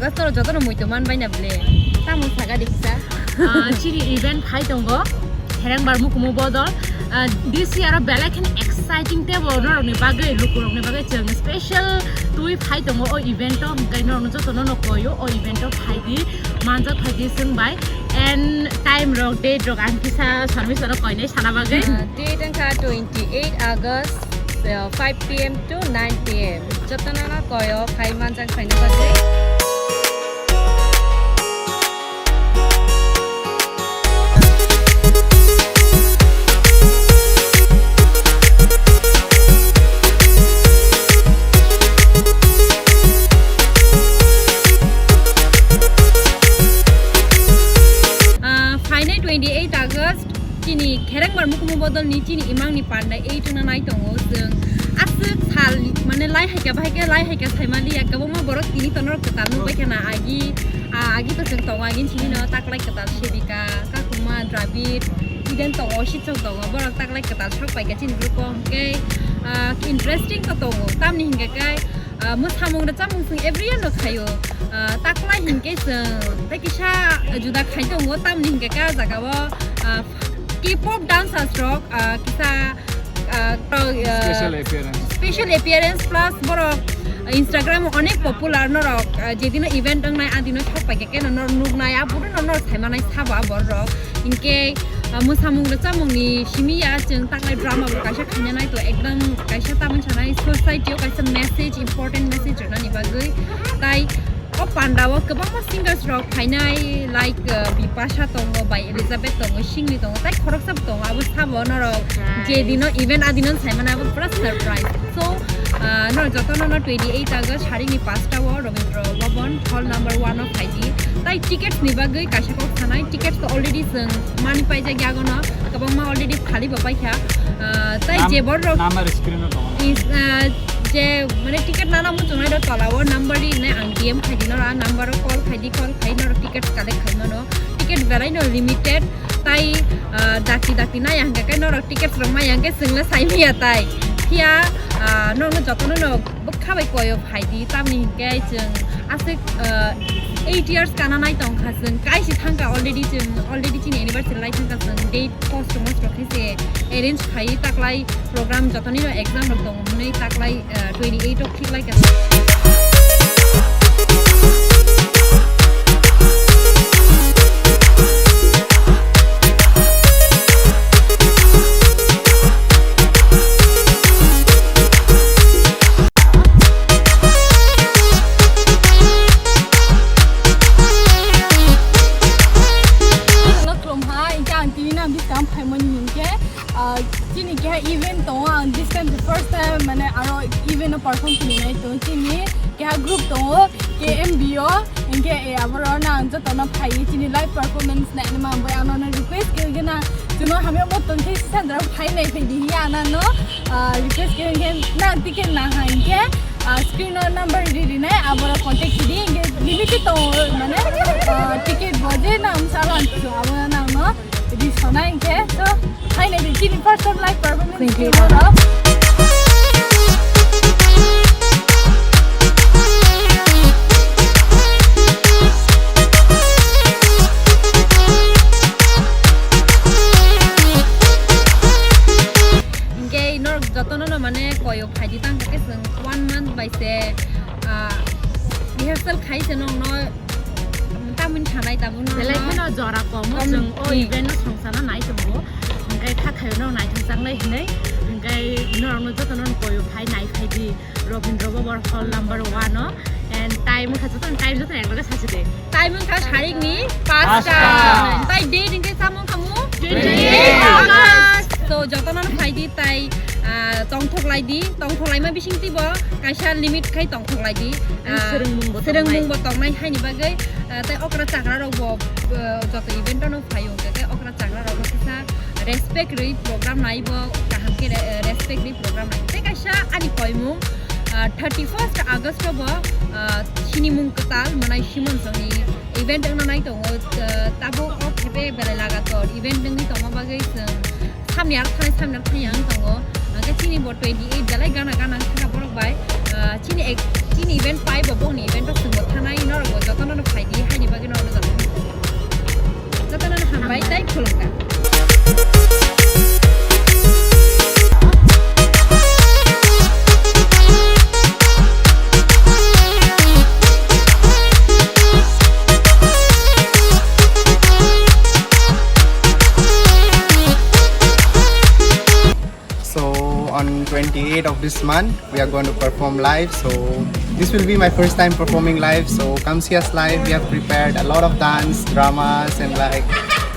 August or Joto Mutuman by Nable. Tamu Sagadisa. Chini event Phai tongo. Kherengbar mukumu Bodol. This year a belak and exciting table no ni bagai lukurong ni bagai jeng special tui Phai tongo o event of gaino no Joto no koyo o event of Phai di manjak Phai di sung by and time rog date rog ankisa service ro koine sana bagai date and 28 August 5 p.m. to 9 p.m. Joto na koyo Phai manjak Khaina bagai. Chini kherengbar mukumu Bodol ni chini Imang ni Panda-8 na nai tongo sung asuk sal mane lai haika saimali yakaboma borok tini tonor ketal nu baikana agi to sung tongo agin chini no taklai ketal shedika kakuma drabit iden tongo shitsok tongo borok taklai ketal shok baika chini grupo ke interesting to tongo tamni hinga kai musamung da chamung sung every year no khayo taklai hinge sung takisha juda khai tongo tamni hinga ka jagawo K-pop dancers rock kita special appearance plus borok Instagram onek popular norok jedino event ang nai adino thok paike ken nor nugnai apuru nor thaimanai saba borok inke musamung da chamung ni shimiya jeng taklai drama bo kaisa khanya nai to ekdam kaisa tamun chanai society o kaisa message important message na ni bagai tai o Panda-8 kebangma singers rock Khaina like Bipasha tongo by Elizabeth tongo Shingli tongo tai khoroksa tongo abu sabo norok jedino event adino saimana abu pura surprise so no Joto no 28 August hari ni 5 ta Rabindra Bhawan hall number 1 of Phai tai tickets ni bagai kaisa kok sanai tickets to already sung mani pai ja gyago no kebangma already khali ba pai kha tai je bor rock number screen is je mane ticket nana mu chungai do tolawo number ri ne ang DM khai no ra number call khai no ticket collect khai no ticket very no limited tai daki na yang kai no ticket from ma yang ke singla sai mi atai kia no Joto no bukha bai koyo Phai di tamni ke jeng asik 8 years kana nai tong khasung kai si thangka already chin anniversary lai thangka sung date post most office arrange khai taklai program Joto ni no exam rok dong nei taklai 28 ok thik lai ka Chini kaya event to this time the first time mane aro event perform kini nai to chini kaya group to KMB o inke abaro na Joto na Phai chini live performance na ni ma boy ana na request ke na juno hame mo ton ke sandra Phai nai phai di ya na no request ke na ticket na ha inke screen number di nai abaro contact di inke limited to mane ticket boje na salan to abaro na no di sana inke so Khaina di chini first time live performance ke Norok inge Norok Joto no mane koyo Phai di tang ke sung 1 month by se rehearsal khai se no tamun chanai tamun belai khana jora komo jeng o event no songsana nai tongo ngai tha khayo no nai thang lai hinai ngai no Joto no koyo Phai Naiphai di Rabindra Bhawan hall number 1 no and time kha Joto ekbaga sachide time kha sarik ni 5 ta tai date inge samong kamu 28 August so Joto no Phai di tai tongthok lai ma bising ti bo kaisa limit khai tongthok lai di sereng mung bo tong nai hai ni bagai tai okra chakra ro bo Joto event no Phai o ke okra chakra ro kisa respect ri program nai bo kaham ke respect ri program nai tai kaisa ani koimu 31st August bo chini mung ketal manai simon soni event no nai tong tabo of hepe bela laga to event ni tong bagai samyak thai yang tong ke chini bo 28 jalai gana thaka borok bai chini event Phai bo bong ni event to sungbo thanai Norok joto no Phai di hai ni bagi no no joto no Hambai tai khulungka On 28th of this month, we are going to perform live. So this will be my first time performing live. So come see us live. We have prepared a lot of dance, dramas, and like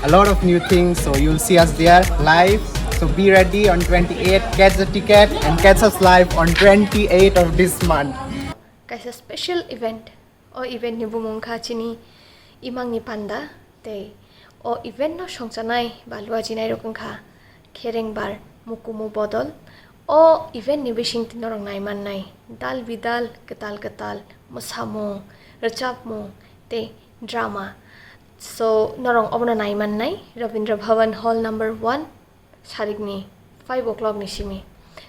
a lot of new things. So you'll see us there live. So be ready on 28th. Get the ticket and catch us live on 28th of this month. Guys, a special event or event ni bumung kha chini Imang ni Panda te or event no songchanai balua jinai rokong kha kherengbar mukumu Bodol o event ni bishing tinorong nai Manai dal bidal ketal musamu rachapmu te drama so norong obona nai Manai Rabindra Bhawan hall number 1 sarigni 5 o'clock ni simi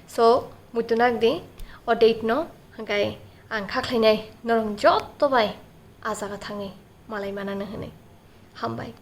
so mutunak de o date no hangai ang khaklainai norong joto bai ajaga thangi malai manana hene Hambai